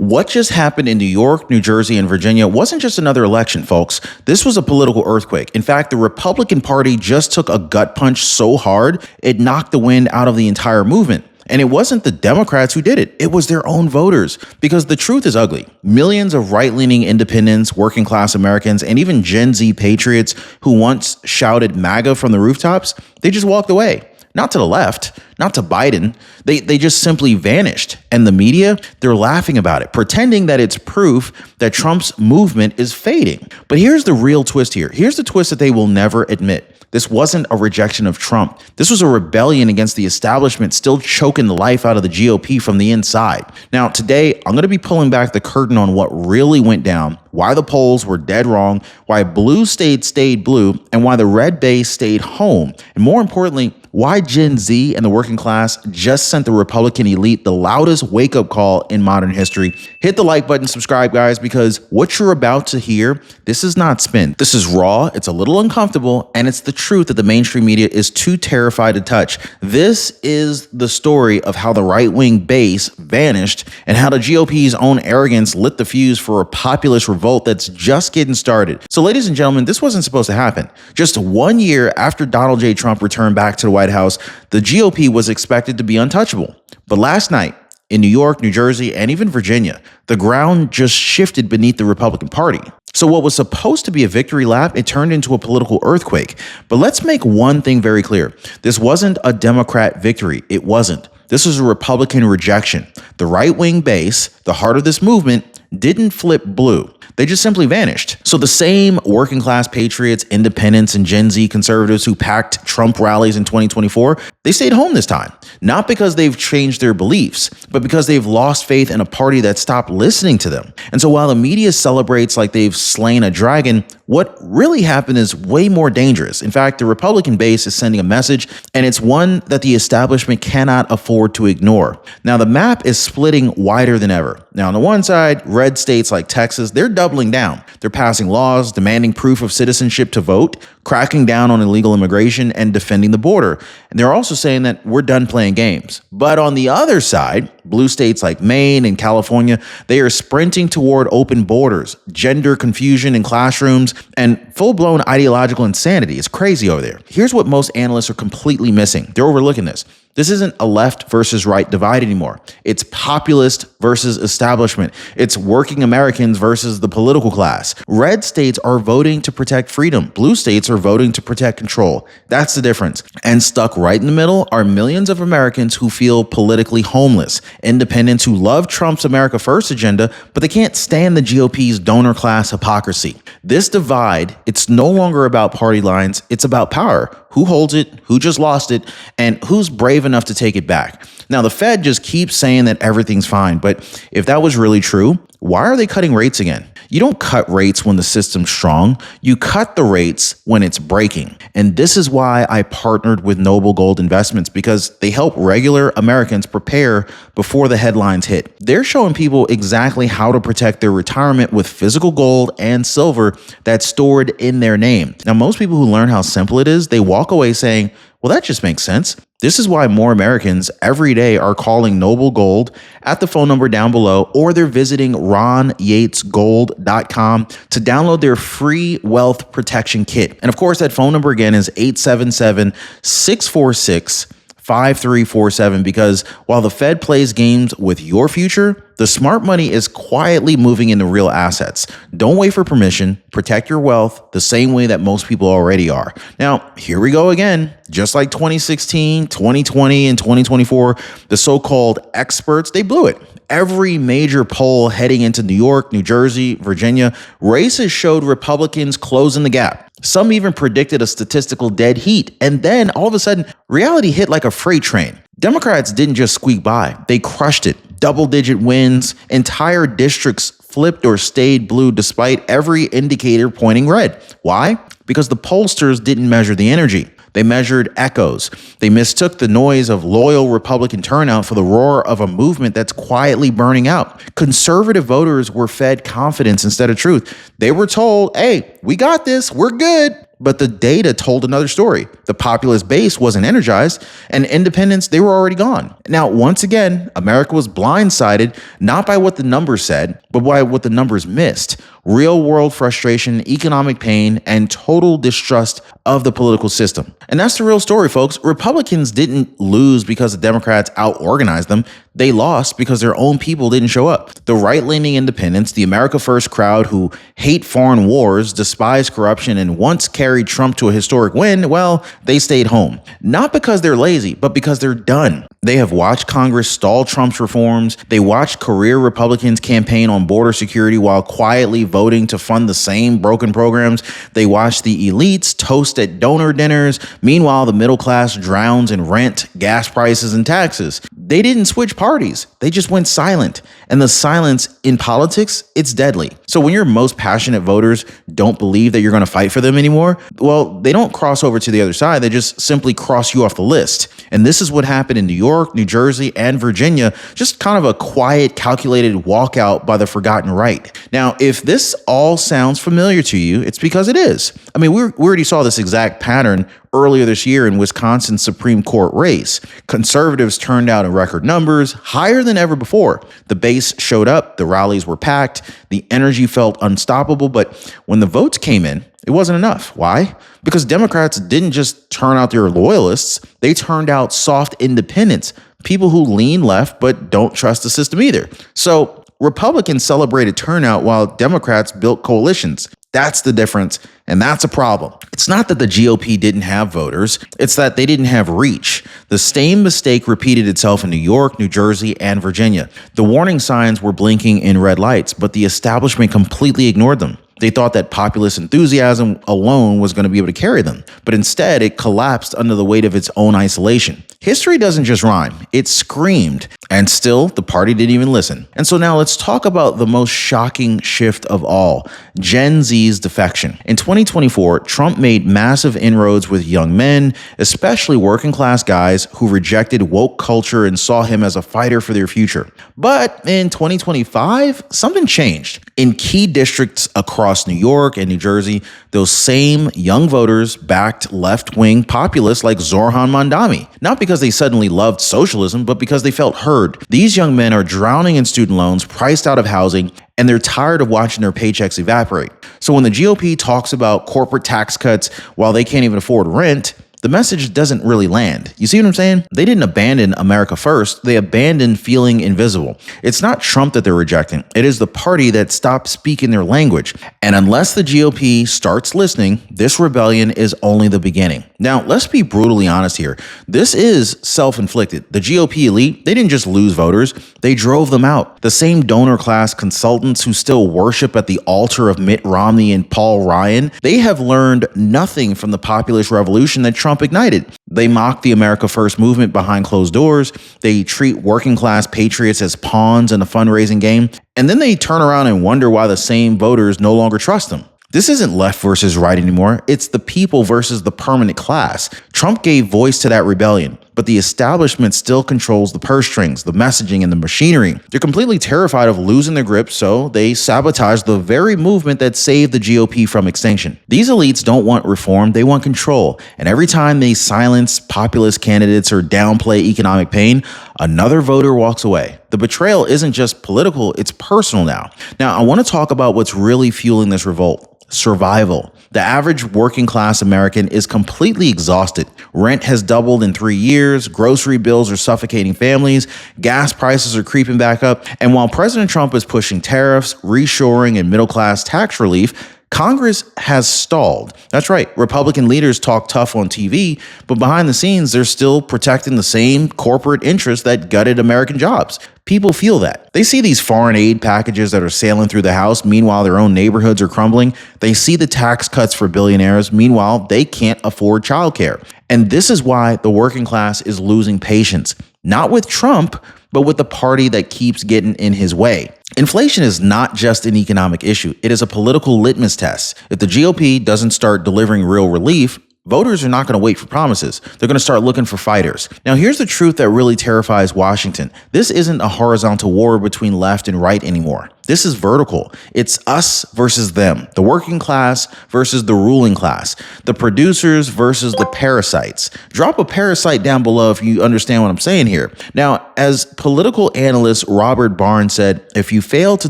What just happened in New York, New Jersey, and Virginia wasn't just another election, folks. This was a political earthquake. In fact, the Republican Party just took a gut punch so hard, it knocked the wind out of the entire movement. And it wasn't the Democrats who did it. It was their own voters. Because the truth is ugly. Millions of right-leaning independents, working-class Americans, and even Gen Z patriots who once shouted MAGA from the rooftops, they just walked away. Not to the left, not to Biden. They just simply vanished. And the media, they're laughing about it, pretending that it's proof that Trump's movement is fading. But here's the real twist here. Here's the twist that they will never admit. This wasn't a rejection of Trump. This was a rebellion against the establishment still choking the life out of the GOP from the inside. Now, today, I'm going to be pulling back the curtain on what really went down, why the polls were dead wrong, why blue states stayed blue, and why the red base stayed home. And more importantly, why Gen Z and the working class just sent the Republican elite the loudest wake-up call in modern history. Hit the like button, subscribe, guys, because what you're about to hear, this is not spin. This is raw, it's a little uncomfortable, and it's the truth that the mainstream media is too terrified to touch. This is the story of how the right-wing base vanished and how the GOP's own arrogance lit the fuse for a populist revolt that's just getting started. So, ladies and gentlemen, this wasn't supposed to happen. Just 1 year after Donald J. Trump returned back to the White House, the GOP was expected to be untouchable. But last night, in New York, New Jersey, and even Virginia, the ground just shifted beneath the Republican Party. So what was supposed to be a victory lap, it turned into a political earthquake. But let's make one thing very clear. This wasn't a Democrat victory. It wasn't. This was a Republican rejection. The right-wing base, the heart of this movement, didn't flip blue. They just simply vanished. So the same working class patriots, independents, and Gen Z conservatives who packed Trump rallies in 2024, they stayed home this time. Not because they've changed their beliefs, but because they've lost faith in a party that stopped listening to them. And so while the media celebrates like they've slain a dragon, what really happened is way more dangerous. In fact, the Republican base is sending a message, and it's one that the establishment cannot afford to ignore. Now, the map is splitting wider than ever. Now, on the one side, red states like Texas, they're doubling down. They're passing laws, demanding proof of citizenship to vote, cracking down on illegal immigration, and defending the border. And they're also saying that we're done playing games. But on the other side, blue states like Maine and California, they are sprinting toward open borders, gender confusion in classrooms, and full-blown ideological insanity. It's crazy over there. Here's what most analysts are completely missing. They're overlooking this. This isn't a left versus right divide anymore. It's populist versus establishment. It's working Americans versus the political class. Red states are voting to protect freedom. Blue states are voting to protect control. That's the difference. And stuck right in the middle are millions of Americans who feel politically homeless. Independents who love Trump's America First agenda, but they can't stand the GOP's donor class hypocrisy. This divide, it's no longer about party lines. It's about power. Who holds it, who just lost it, and who's brave enough to take it back. Now, the Fed just keeps saying that everything's fine, but if that was really true, why are they cutting rates again? You don't cut rates when the system's strong. You cut the rates when it's breaking. And this is why I partnered with Noble Gold Investments, because they help regular Americans prepare before the headlines hit. They're showing people exactly how to protect their retirement with physical gold and silver that's stored in their name. Now, most people who learn how simple it is, they walk away saying, well, that just makes sense. This is why more Americans every day are calling Noble Gold at the phone number down below, or they're visiting RonYatesGold.com to download their free wealth protection kit. And of course, that phone number again is 877-646-5347, because while the Fed plays games with your future, the smart money is quietly moving into real assets. Don't wait for permission. Protect your wealth the same way that most people already are. Now, here we go again. Just like 2016, 2020, and 2024, the so-called experts, they blew it. Every major poll heading into New York, New Jersey, Virginia, races showed Republicans closing the gap. Some even predicted a statistical dead heat. And then all of a sudden, reality hit like a freight train. Democrats didn't just squeak by. They crushed it. Double-digit wins. Entire districts flipped or stayed blue despite every indicator pointing red. Why? Because the pollsters didn't measure the energy. They measured echoes. They mistook the noise of loyal Republican turnout for the roar of a movement that's quietly burning out. Conservative voters were fed confidence instead of truth. They were told, hey, we got this, we're good. But the data told another story. The populist base wasn't energized, and independents, they were already gone. Now, once again, America was blindsided not by what the numbers said, but by what the numbers missed. Real world frustration, economic pain, and total distrust of the political system. And that's the real story, folks. Republicans didn't lose because the Democrats out-organized them. They lost because their own people didn't show up. The right-leaning independents, the America First crowd who hate foreign wars, despise corruption, and once carried Trump to a historic win, well, they stayed home. Not because they're lazy, but because they're done. They have watched Congress stall Trump's reforms. They watched career Republicans campaign on border security while quietly voting to fund the same broken programs. They watched the elites toast at donor dinners. Meanwhile, the middle class drowns in rent, gas prices, and taxes. They didn't switch parties. They just went silent. And the silence in politics, it's deadly. So when your most passionate voters don't believe that you're going to fight for them anymore, well, they don't cross over to the other side. They just simply cross you off the list. And this is what happened in New York, New Jersey, and Virginia. Just kind of a quiet, calculated walkout by the forgotten right. Now, if this all sounds familiar to you, it's because it is. I mean, we already saw this exact pattern earlier this year in Wisconsin's Supreme Court race. Conservatives turned out in record numbers, higher than ever before. The base showed up, the rallies were packed, the energy felt unstoppable, but when the votes came in, it wasn't enough. Why? Because Democrats didn't just turn out their loyalists, they turned out soft independents, people who lean left but don't trust the system either. So Republicans celebrated turnout while Democrats built coalitions. That's the difference, and that's a problem. It's not that the GOP didn't have voters, it's that they didn't have reach. The same mistake repeated itself in New York, New Jersey, and Virginia. The warning signs were blinking in red lights, but the establishment completely ignored them. They thought that populist enthusiasm alone was going to be able to carry them, but instead it collapsed under the weight of its own isolation. History doesn't just rhyme, it screamed, and still the party didn't even listen. And so now let's talk about the most shocking shift of all, Gen Z's defection. In 2024, Trump made massive inroads with young men, especially working class guys who rejected woke culture and saw him as a fighter for their future. But in 2025, something changed. In key districts across New York and New Jersey, those same young voters backed left-wing populists like Zoran Mamdani, not because they suddenly loved socialism, but because they felt heard. These young men are drowning in student loans, priced out of housing, and they're tired of watching their paychecks evaporate. So when the GOP talks about corporate tax cuts while they can't even afford rent, the message doesn't really land. You see what I'm saying? They didn't abandon America first. They abandoned feeling invisible. It's not Trump that they're rejecting. It is the party that stopped speaking their language. And unless the GOP starts listening, this rebellion is only the beginning. Now, let's be brutally honest here. This is self-inflicted. The GOP elite, they didn't just lose voters. They drove them out. The same donor class consultants who still worship at the altar of Mitt Romney and Paul Ryan, they have learned nothing from the populist revolution that Trump ignited. They mock the America First movement behind closed doors. They treat working class patriots as pawns in a fundraising game. And then they turn around and wonder why the same voters no longer trust them. This isn't left versus right anymore. It's the people versus the permanent class. Trump gave voice to that rebellion, but the establishment still controls the purse strings, the messaging, and the machinery. They're completely terrified of losing their grip, so they sabotage the very movement that saved the GOP from extinction. These elites don't want reform, they want control. And every time they silence populist candidates or downplay economic pain, another voter walks away. The betrayal isn't just political, it's personal now. Now, I want to talk about what's really fueling this revolt. Survival. The average working class American is completely exhausted. Rent has doubled in 3 years. Grocery bills are suffocating families. Gas prices are creeping back up. And while President Trump is pushing tariffs, reshoring, and middle-class tax relief, Congress has stalled. That's right. Republican leaders talk tough on TV, but behind the scenes, they're still protecting the same corporate interests that gutted American jobs. People feel that. They see these foreign aid packages that are sailing through the House. Meanwhile, their own neighborhoods are crumbling. They see the tax cuts for billionaires. Meanwhile, they can't afford childcare. And this is why the working class is losing patience, not with Trump, but with the party that keeps getting in his way. Inflation is not just an economic issue. It is a political litmus test. If the GOP doesn't start delivering real relief, voters are not going to wait for promises. They're going to start looking for fighters. Now, here's the truth that really terrifies Washington. This isn't a horizontal war between left and right anymore. This is vertical. It's us versus them, the working class versus the ruling class, the producers versus the parasites. Drop a parasite down below if you understand what I'm saying here. Now, as political analyst Robert Barnes said, if you fail to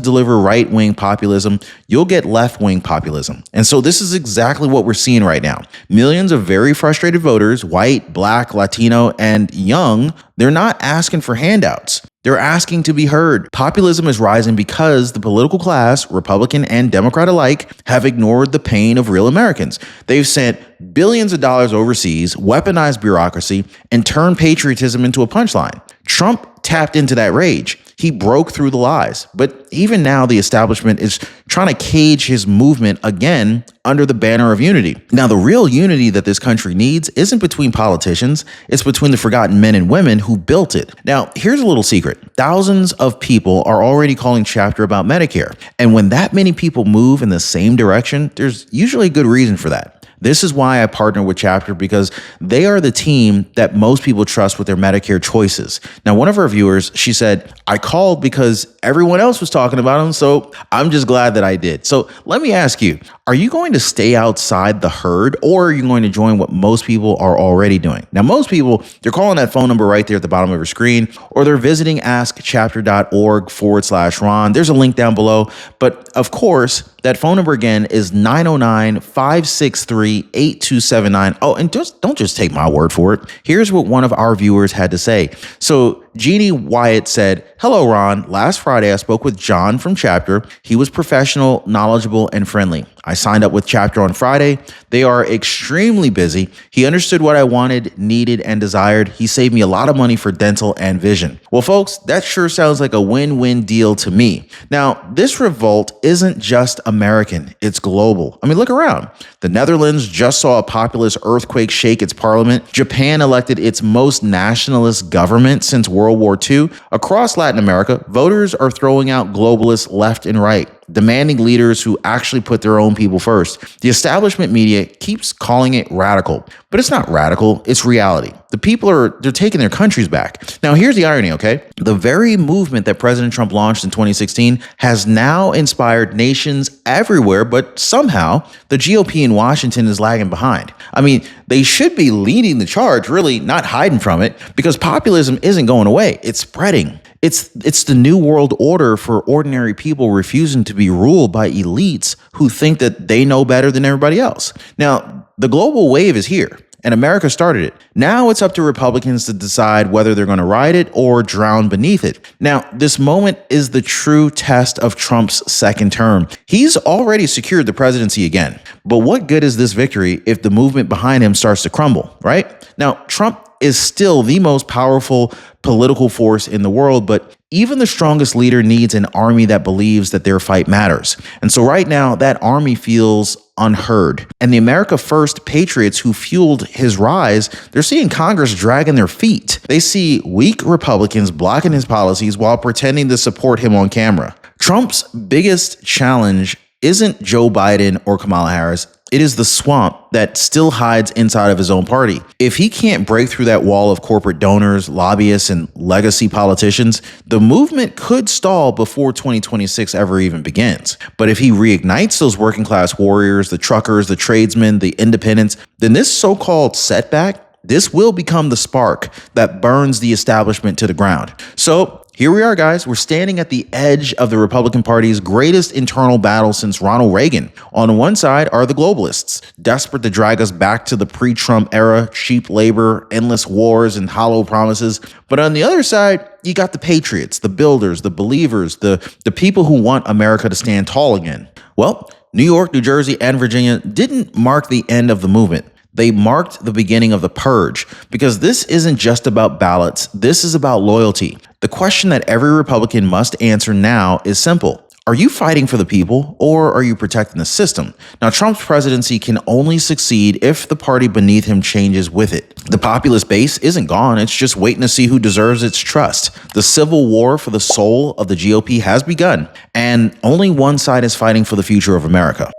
deliver right-wing populism, you'll get left-wing populism. And so this is exactly what we're seeing right now. Millions of very frustrated voters, white, black, Latino, and young, they're not asking for handouts. They're asking to be heard. Populism is rising because the political class, Republican and Democrat alike, have ignored the pain of real Americans. They've sent billions of dollars overseas, weaponized bureaucracy, and turned patriotism into a punchline. Trump tapped into that rage. He broke through the lies. But even now, the establishment is trying to cage his movement again under the banner of unity. Now, the real unity that this country needs isn't between politicians. It's between the forgotten men and women who built it. Now, here's a little secret. Thousands of people are already calling Chapter about Medicare. And when that many people move in the same direction, there's usually a good reason for that. This is why I partner with Chapter, because they are the team that most people trust with their Medicare choices. Now, one of our viewers, she said, I called because everyone else was talking about them, so I'm just glad that I did. So let me ask you, are you going to stay outside the herd, or are you going to join what most people are already doing? Now, most people, they're calling that phone number right there at the bottom of your screen, or they're visiting askchapter.org/Ron. There's a link down below. But of course, that phone number again is 909-563-8279. Oh, and don't just take my word for it. Here's what one of our viewers had to say. So Jeannie Wyatt said, hello, Ron. Last Friday, I spoke with John from Chapter. He was professional, knowledgeable, and friendly. I signed up with Chapter on Friday. They are extremely busy. He understood what I wanted, needed, and desired. He saved me a lot of money for dental and vision. Well, folks, that sure sounds like a win-win deal to me. Now, this revolt isn't just American. It's global. I mean, look around. The Netherlands just saw a populist earthquake shake its parliament. Japan elected its most nationalist government since World War II. Across Latin America, voters are throwing out globalists left and right, demanding leaders who actually put their own people first. The establishment media keeps calling it radical, but it's not radical, it's reality. The people they're taking their countries back. Now, here's the irony, okay? The very movement that President Trump launched in 2016 has now inspired nations everywhere, but somehow the GOP in Washington is lagging behind. I mean, they should be leading the charge, really, not hiding from it, because populism isn't going away, it's spreading. It's the new world order for ordinary people refusing to be ruled by elites who think that they know better than everybody else. Now, the global wave is here, and America started it. Now it's up to Republicans to decide whether they're going to ride it or drown beneath it. Now, this moment is the true test of Trump's second term. He's already secured the presidency again. But what good is this victory if the movement behind him starts to crumble, right? Now, Trump is still the most powerful political force in the world, but even the strongest leader needs an army that believes that their fight matters. And so right now, that army feels unheard. And the America First patriots who fueled his rise, they're seeing Congress dragging their feet. They see weak Republicans blocking his policies while pretending to support him on camera. Trump's biggest challenge isn't Joe Biden or Kamala Harris. It is the swamp that still hides inside of his own party. If he can't break through that wall of corporate donors, lobbyists, and legacy politicians, the movement could stall before 2026 ever even begins. But if he reignites those working class warriors, the truckers, the tradesmen, the independents, then this so-called setback, this will become the spark that burns the establishment to the ground. So here we are, guys. We're standing at the edge of the Republican Party's greatest internal battle since Ronald Reagan. On one side are the globalists, desperate to drag us back to the pre-Trump era, cheap labor, endless wars, and hollow promises. But on the other side, you got the patriots, the builders, the believers, the people who want America to stand tall again. Well, New York, New Jersey, and Virginia didn't mark the end of the movement. They marked the beginning of the purge, because this isn't just about ballots. This is about loyalty. The question that every Republican must answer now is simple. Are you fighting for the people, or are you protecting the system? Now, Trump's presidency can only succeed if the party beneath him changes with it. The populist base isn't gone. It's just waiting to see who deserves its trust. The civil war for the soul of the GOP has begun, and only one side is fighting for the future of America.